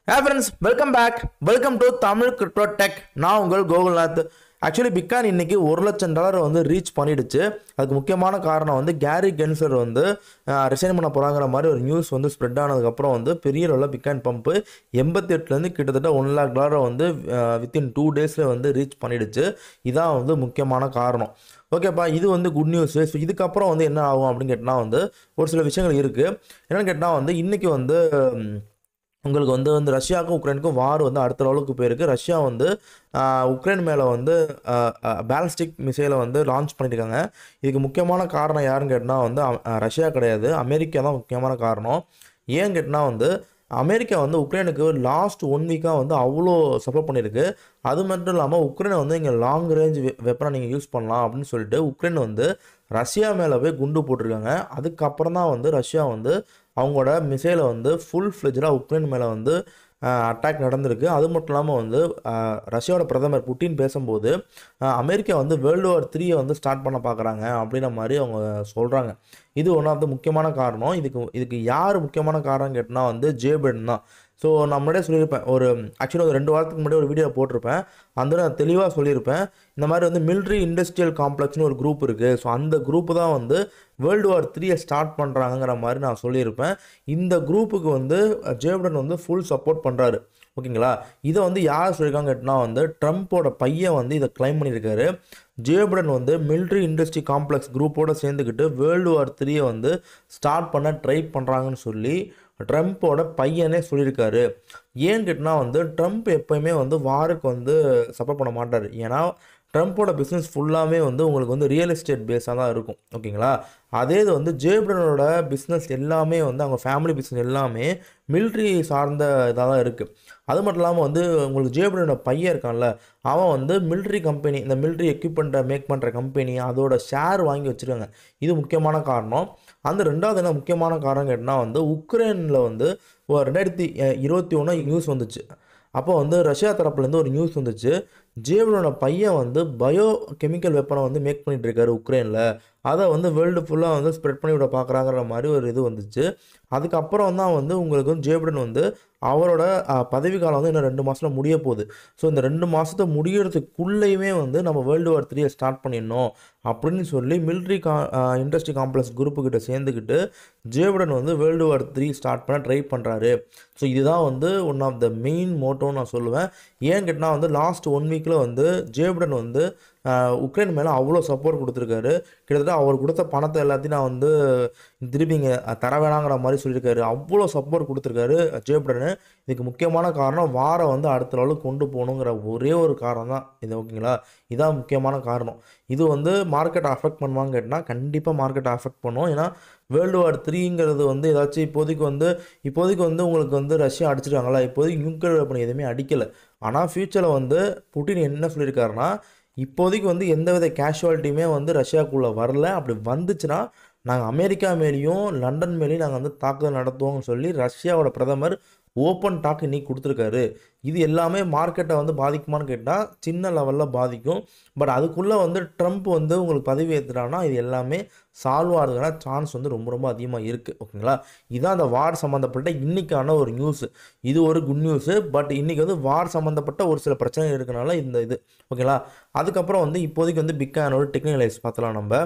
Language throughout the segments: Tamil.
Hey friends, welcome back. Welcome to Tamil Crypto Tech. நான் உங்கள் கோகுல்நாத். ஆக்சுவலி பிட்காயின் இன்னைக்கு $1,00,000 வந்து ரீச் பண்ணிடுச்சு. அதுக்கு முக்கியமான காரணம் வந்து கேரி கென்சர் வந்து ரிசைன் பண்ண போகிறாங்கிற மாதிரி ஒரு நியூஸ் வந்து ஸ்ப்ரெட் ஆனதுக்கப்புறம் வந்து பெரிய அளவில் பிட்காயின் பம்பு 88லேருந்து கிட்டத்தட்ட $1,00,000 வந்து வித்தின் 2 டேஸில் வந்து ரீச் பண்ணிடுச்சு. இதான் வந்து முக்கியமான காரணம். ஓகேப்பா, இது வந்து குட் நியூஸ். ஸோ இதுக்கப்புறம் வந்து என்ன ஆகும் அப்படின்னு கேட்டால் வந்து ஒரு சில விஷயங்கள் இருக்குது. என்னென்னு கேட்டால் வந்து இன்றைக்கி வந்து உங்களுக்கு வந்து ரஷ்யாவுக்கும் உக்ரைனுக்கும் வார் வந்து அடுத்த லெவலுக்கு போயிருக்கு. ரஷ்யா வந்து உக்ரைன் மேலே வந்து பேலிஸ்டிக் மிசைலை வந்து லான்ச் பண்ணியிருக்காங்க. இதுக்கு முக்கியமான காரணம் யாருன்னு கேட்டால் வந்து ரஷ்யா கிடையாது, அமெரிக்கா தான் முக்கியமான காரணம். ஏன்னு கேட்டால் வந்து அமெரிக்கா வந்து உக்ரைனுக்கு லாஸ்ட் 1 வீக்காக வந்து அவ்வளோ சப்போர்ட் பண்ணியிருக்கு. அது மட்டும் இல்லாமல் உக்ரைனை வந்து இங்கே லாங் ரேஞ்ச் வெப்பனை நீங்கள் யூஸ் பண்ணலாம் அப்படின்னு சொல்லிட்டு உக்ரைன் வந்து ரஷ்யா மேலே போய் குண்டு போட்டிருக்காங்க. அதுக்கப்புறம் தான் வந்து ரஷ்யா வந்து அவங்களோட மிசைலை வந்து ஃபுல் ஃப்ளெஜ்டாக உக்ரைன் மேலே வந்து அட்டாக் நடந்திருக்கு. அது மட்டும் இல்லாமல் வந்து ரஷ்யாவோட பிரதமர் புட்டின் பேசும்போது அமெரிக்கா வந்து வேர்ல்டு வார் 3 வந்து ஸ்டார்ட் பண்ண பார்க்குறாங்க அப்படின்ற மாதிரி அவங்க சொல்கிறாங்க. இது ஒன் ஆஃப் த முக்கியமான காரணம். இதுக்கு யார் முக்கியமான காரணம் கேட்டால் வந்து ஜே பைடன் தான். ஸோ நான் முன்னாடியே சொல்லியிருப்பேன், ஆக்சுவலி ஒரு 2 வாரத்துக்கு முன்னாடி ஒரு வீடியோ போட்டிருப்பேன். அந்த நான் தெளிவாக சொல்லியிருப்பேன், இந்த மாதிரி வந்து மிலிட்ரி இண்டஸ்ட்ரியல் காம்ப்ளெக்ஸ்னு ஒரு குரூப் இருக்குது. ஸோ அந்த குரூப்பு தான் வந்து வேர்ல்டு வார் 3 ஸ்டார்ட் பண்ணுறாங்கிற மாதிரி நான் சொல்லியிருப்பேன். இந்த குரூப்புக்கு வந்து ஜே பைடன் வந்து ஃபுல் சப்போர்ட் பண்ணுறாரு. ஓகேங்களா, இதை வந்து யார் சொல்லியிருக்காங்க கேட்டால் வந்து ட்ரம்ப்போட பையன் வந்து இதை கிளைம் பண்ணியிருக்காரு. ஜே பைடன் வந்து மிலிட்ரி இண்டஸ்ட்ரி காம்ப்ளெக்ஸ் குரூப்போடு சேர்ந்துக்கிட்டு வேர்ல்டு வார் 3 வந்து ஸ்டார்ட் பண்ண ட்ரை பண்ணுறாங்கன்னு சொல்லி ட்ரம்ப்போட பையனே சொல்லியிருக்காரு. ஏன்னு கேட்டால் வந்து ட்ரம்ப் எப்போயுமே வந்து வாருக்கு வந்து சப்போர்ட் பண்ண மாட்டார். ஏன்னா ட்ரம்ப்போட பிஸ்னஸ் ஃபுல்லாமே வந்து உங்களுக்கு வந்து ரியல் எஸ்டேட் பேஸாக தான் இருக்கும். ஓகேங்களா, அதே இது வந்து ஜே பைடனோட பிஸ்னஸ் எல்லாமே வந்து அவங்க ஃபேமிலி பிஸ்னஸ் எல்லாமே மிலிட்ரி சார்ந்த இதாக தான் இருக்குது. அது மட்டும் இல்லாமல் வந்து உங்களுக்கு ஜே பைடனோட பையன் இருக்கான்ல, அவன் வந்து மிலிட்ரி கம்பெனி, இந்த மிலிட்ரி எக்யூப்மெண்ட்டை மேக் பண்ணுற கம்பெனி அதோட ஷேர் வாங்கி வச்சுருக்காங்க. இது முக்கியமான காரணம். அந்த 2வது என்ன முக்கியமான காரணம் கேட்டால் வந்து உக்ரைனில் வந்து 2021 நியூஸ் வந்துச்சு. அப்போ வந்து ரஷ்யா தரப்புலேருந்து ஒரு நியூஸ் வந்துச்சு, ஜே பைடனோட பையன் வந்து பயோ கெமிக்கல் வெப்பனை வந்து மேக் பண்ணிகிட்டு இருக்காரு உக்ரைனில். அதை வந்து வேர்ல்டு ஃபுல்லாக வந்து ஸ்ப்ரெட் பண்ணி விட பார்க்குறாங்கிற மாதிரி ஒரு இது வந்துச்சு. அதுக்கப்புறம் தான் வந்து உங்களுக்கு வந்து ஜே பைடன் வந்து அவரோட பதவி காலம் வந்து இன்னும் 2 மாதத்தில் முடிய போகுது. ஸோ இந்த 2 மாதத்தை முடிகிறதுக்குள்ளேயுமே வந்து நம்ம வேர்ல்டு வார் 3 ஸ்டார்ட் பண்ணிடணும் அப்படின்னு சொல்லி மிலிட்ரி இண்டஸ்ட்ரி காம்ப்ளெக்ஸ் குரூப்புக்கிட்ட சேர்ந்துக்கிட்டு ஜே பைடன் வந்து வேர்ல்டு வார் 3 ஸ்டார்ட் பண்ண ட்ரை பண்ணுறாரு. ஸோ இதுதான் வந்து ஒன் ஆஃப் த மெயின் மோட்டோன்னு நான் சொல்லுவேன். ஏன்னு கேட்டால் வந்து லாஸ்ட் 1 வீக்கில் வந்து ஜே பைடன் வந்து உக்ரைன் மேலே அவ்வளோ சப்போர்ட் கொடுத்துருக்காரு. கிட்டத்தட்ட அவர் கொடுத்த பணத்தை எல்லாத்தையும் நான் வந்து திருப்பிங்க தர வேணாங்கிற மாதிரி சொல்லியிருக்காரு. அவ்வளோ சப்போர்ட் கொடுத்துருக்காரு ஜே பைடனு. இதுக்கு முக்கியமான காரணம் வாரை வந்து அடுத்த லெவலுக்கு கொண்டு போகணுங்கிற ஒரே ஒரு காரணம் தான் இது. ஓகேங்களா, இதான் முக்கியமான காரணம். இது வந்து மார்க்கெட்டை அஃபெக்ட் பண்ணுவாங்க கேட்டால் கண்டிப்பாக மார்க்கெட்டை அஃபெக்ட் பண்ணும். ஏன்னா வேர்ல்டு வார் 3ங்கிறது வந்து ஏதாச்சும் இப்போதைக்கு வந்து உங்களுக்கு வந்து ரஷ்யா அடிச்சிருக்காங்களா, இப்போதைக்கு நியூக்ளியர் வெப்பன் எதுவுமே அடிக்கலை. ஆனால் ஃப்யூச்சரில் வந்து புட்டின் என்ன சொல்லியிருக்காருன்னா, இப்போதைக்கு வந்து எந்தவித கேஷுவாலிட்டியுமே வந்து ரஷ்யாவுக்குள்ளே வரல. அப்படி வந்துச்சுன்னா நாங்கள் அமெரிக்கா மேலேயும் லண்டன் மேலேயும் நாங்கள் வந்து தாக்குதல் நடத்துவோம்னு சொல்லி ரஷ்யாவோட பிரதமர் ஓப்பன் டாக் இன்னைக்கு கொடுத்துருக்காரு. இது எல்லாமே மார்க்கெட்டை வந்து பாதிக்குமான்னு கேட்டால் சின்ன லெவலில் பாதிக்கும். பட் அதுக்குள்ளே வந்து ட்ரம்ப் வந்து உங்களுக்கு பதவி ஏற்றுறான்னா இது எல்லாமே சால்வ் ஆகிறதுக்கான சான்ஸ் வந்து ரொம்ப ரொம்ப அதிகமாக இருக்குது. ஓகேங்களா, இதுதான் அந்த வார் சம்மந்தப்பட்ட இன்றைக்கான ஒரு நியூஸு. இது ஒரு குட் நியூஸு. பட் இன்றைக்கி வந்து வார் சம்மந்தப்பட்ட ஒரு சில பிரச்சனைகள் இருக்கனால இது ஓகேங்களா. அதுக்கப்புறம் வந்து இப்போதைக்கு வந்து பிட்காயினோட டெக்னிக்கலைஸ் பார்த்தலாம். நம்ம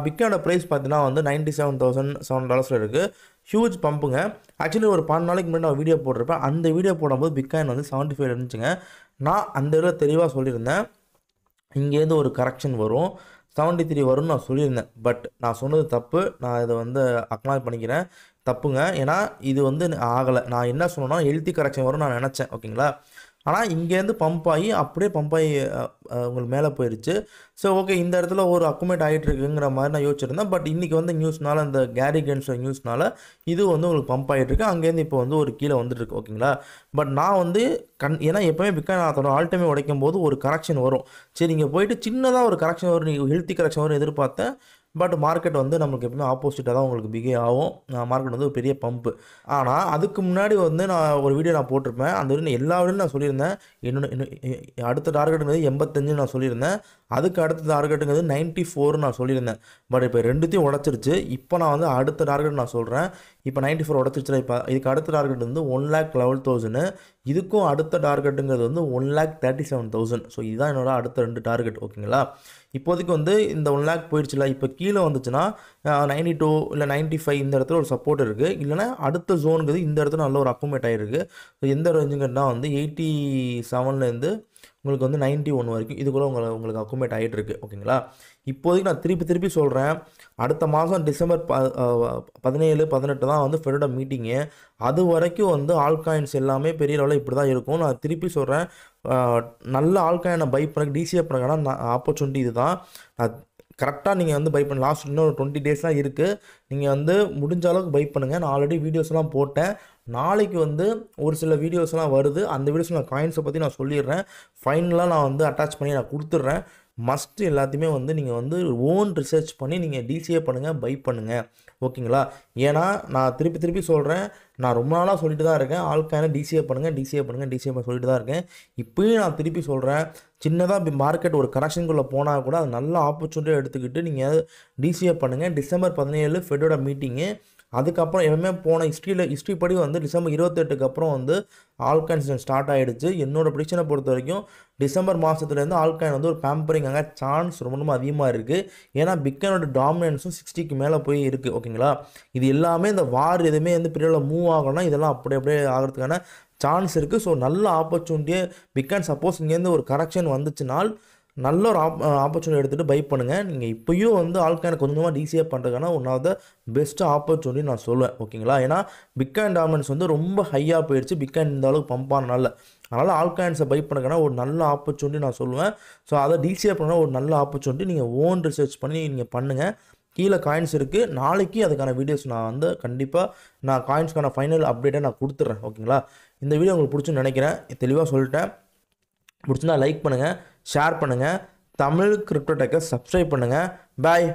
பிட்காயினோட ப்ரைஸ் பார்த்தீங்கன்னா வந்து $97,700 இருக்குது. ஹியூஜ் பம்புங்க. ஆக்சுவலி ஒரு 12 நாளைக்கு முன்னாடி நான் வீடியோ போட்டிருப்பேன். அந்த வீடியோ போடும்போது பிட்காயின் வந்து 75 இருந்துச்சுங்க. நான் அந்த இதில் தெளிவாக சொல்லியிருந்தேன், இங்கேருந்து ஒரு கரெக்ஷன் வரும், 73 வரும்னு நான் சொல்லியிருந்தேன். பட் நான் சொன்னது தப்பு. நான் இதை வந்து அக்னாலஜ் பண்ணிக்கிறேன், தப்புங்க. ஏன்னா இது வந்து ஆகலை. நான் என்ன சொன்னேன்னா ஹெல்த்தி கரெக்ஷன் வரும்னு நான் நினச்சேன். ஓகேங்களா, ஆனால் இங்கேருந்து பம்ப் ஆகி அப்படியே பம்ப் ஆகி உங்களுக்கு மேலே போயிடுச்சு. ஸோ ஓகே, இந்த இடத்துல ஒரு அக்குமேட் ஆகிட்டு இருக்குங்கிற மாதிரி நான் யோசிச்சிருந்தேன். பட் இன்றைக்கி வந்து நியூஸ்னால, இந்த கேரி கென்சர் நியூஸ்னால இது வந்து உங்களுக்கு பம்ப் ஆகிட்டுருக்கு. அங்கேருந்து இப்போ வந்து ஒரு கீழே வந்துட்டுருக்கு. ஓகேங்களா, பட் நான் வந்து ஏன்னா எப்போவுமே பிட்காயின் அதோட ஆல் டைமே உடைக்கும் போது ஒரு கரெக்ஷன் வரும். சரி, இங்கே போயிட்டு சின்னதாக ஒரு கரெக்ஷன் வரும், ஹெல்த்தி கரெக்ஷன் வரும் எதிர்பார்த்தேன். பட் மார்க்கெட் வந்து நம்மளுக்கு எப்பவுமே ஆப்போசிட்டாக தான் உங்களுக்கு பிகேவ் ஆகும். மார்க்கெட் வந்து ஒரு பெரிய பம்ப்பு. ஆனால் அதுக்கு முன்னாடி வந்து நான் ஒரு வீடியோ நான் போட்டிருப்பேன். அந்த வீடியோ எல்லா வீடியோவும் நான் சொல்லியிருந்தேன். அடுத்த டார்கெட்டுங்கிறது 85 நான் சொல்லியிருந்தேன். அதுக்கு அடுத்த டார்கெட்டுங்கிறது 94 நான் சொல்லியிருந்தேன். பட் இப்போ ரெண்டுத்தையும் உடச்சிருச்சு. இப்போ நான் வந்து அடுத்த டார்கெட் நான் சொல்கிறேன். இப்போ 94 உடச்சிருச்சுல. இப்போ இதுக்கு அடுத்த டார்கெட் வந்து 1,11,000. இதுக்கும் அடுத்த டார்கெட்டுங்கிறது வந்து 1,37,000. ஸோ இதுதான் என்னோட அடுத்த 2 டார்கெட். ஓகேங்களா? இப்போதைக்கு வந்து இந்த 1 லேக் போயிடுச்சுல. இப்போ கீழே வந்துச்சுன்னா 92 இல்லை 95 இந்த இடத்துல ஒரு சப்போர்ட் இருக்குது. இல்லைனா அடுத்த ஜோனுங்கிறது இந்த இடத்துல நல்ல ஒரு அக்குமேட் ஆகிருக்கு. ஸோ எந்த ரேஞ்சுங்கன்னா வந்து 87லேருந்து உங்களுக்கு வந்து 91 வரைக்கும் இதுக்குள்ளே உங்களுக்கு அக்குமேட் ஆகிட்டு இருக்கு. ஓகேங்களா? இப்போதைக்கு நான் திருப்பி சொல்கிறேன். அடுத்த மாதம் டிசம்பர் 17, 18 தான் வந்து ஃபெடோட மீட்டிங்கு. அது வரைக்கும் வந்து ஆல்காயின்ஸ் எல்லாமே பெரிய லெவலில் இப்படி தான் இருக்கும். நான் திருப்பி சொல்கிறேன், நல்ல ஆல்காயினை பை பண்ண டிசிஏ பண்ணுறதுக்கான ஆப்பர்ச்சுனிட்டி இது தான். நான் கரெக்டாக நீங்கள் வந்து பை பண்ண லாஸ்ட் இன்னும் 20 டேஸ் தான் இருக்குது. நீங்கள் வந்து முடிஞ்ச அளவுக்கு பை பண்ணுங்கள். நான் ஆல்ரெடி வீடியோஸ்லாம் போட்டேன். நாளைக்கு வந்து ஒரு சில வீடியோஸ்லாம் வருது. அந்த வீடியோஸ் நான் காயின்ஸை பற்றி நான் சொல்லிடுறேன். ஃபைனலாக நான் வந்து அட்டாச் பண்ணி நான் கொடுத்துட்றேன். மஸ்ட் எல்லாத்தையுமே வந்து நீங்கள் வந்து ஓன் ரிசர்ச் பண்ணி நீங்கள் டிசிஏ பண்ணுங்கள், பை பண்ணுங்கள். ஓகேங்களா? ஏன்னா நான் திருப்பி சொல்கிறேன், நான் ரொம்ப நாளாக சொல்லிட்டு தான் இருக்கேன், ஆல்காயினை டிசிஏ பண்ணுங்கள் சொல்லிட்டு தான் இருக்கேன். இப்போயும் நான் திருப்பி சொல்கிறேன், சின்னதாக மார்க்கெட் ஒரு கரெக்ஷனுக்குள்ளே போனால் கூட அது நல்ல ஆப்பர்ச்சுனிட்டியாக எடுத்துக்கிட்டு நீங்கள் டிசிஏ பண்ணுங்கள். டிசம்பர் 17 ஃபெடோட மீட்டிங்கு. அதுக்கப்புறம் எப்பவுமே போன ஹிஸ்ட்ரி படி வந்து டிசம்பர் 28க்கு அப்புறம் வந்து ஆல்காயின்ஸ் ஸ்டார்ட் ஆகிடுச்சு. என்னோடய ப்ரிடிக்ஷனை பொறுத்த வரைக்கும் டிசம்பர் மாதத்துலேருந்து ஆல்காயின் வந்து ஒரு பேம்பரிங்காக சான்ஸ் ரொம்ப அதிகமாக இருக்குது. ஏன்னா பிட்காயினோட டாமினன்ஸும் 60க்கு மேலே போய் இருக்குது. ஓகேங்களா? இது எல்லாமே இந்த வார் எதுவுமே வந்து பீரியடில் மூவ் ஆகணும்னா இதெல்லாம் அப்படியே ஆகிறதுக்கான சான்ஸ் இருக்குது. ஸோ நல்ல ஆப்பர்ச்சுனிட்டியே பிட்காயின் சப்போஸ் இங்கேருந்து ஒரு கரெக்ஷன் வந்துச்சுனால் நல்ல ஒரு ஆப்பர்ச்சுனிட்டி எடுத்துகிட்டு பை பண்ணுங்கள். நீங்கள் இப்போயும் வந்து ஆல்காயினை கொஞ்சமாக டிசிஏ பண்ணுறதுக்கான one of the best opportunity நான் சொல்லுவேன். ஓகேங்களா? ஏன்னா பிட்காயின் டாமினன்ஸ் வந்து ரொம்ப ஹையாக போயிடுச்சு. பிட்காயின் இந்த அளவுக்கு பம்ப் ஆனனால. அதனால் ஆல்காயின்ஸை பை பண்ணுறதுக்கான ஒரு நல்ல ஆப்பர்ச்சுனிட்டி நான் சொல்லுவேன். ஸோ அதை டிசிஏ பண்ண ஒரு நல்ல ஆப்பர்ச்சுனிட்டி நீங்கள் ஓன் ரிசர்ச் பண்ணி நீங்கள் பண்ணுங்கள். கீழே காயின்ஸ் இருக்குது. நாளைக்கு அதுக்கான வீடியோஸ் நான் வந்து கண்டிப்பாக நான் காயின்ஸ்க்கான ஃபைனல் அப்டேட்டை நான் கொடுத்துட்றேன். ஓகேங்களா? இந்த வீடியோ உங்களுக்கு பிடிச்சுன்னு நினைக்கிறேன். தெளிவாக சொல்லிட்டேன். பிடிச்சிருந்தா லைக் பண்ணுங்கள், ஷேர் பண்ணுங்கள், தமிழ் கிரிப்டோ டெக்கை சப்ஸ்கிரைப் பண்ணுங்கள். பாய்.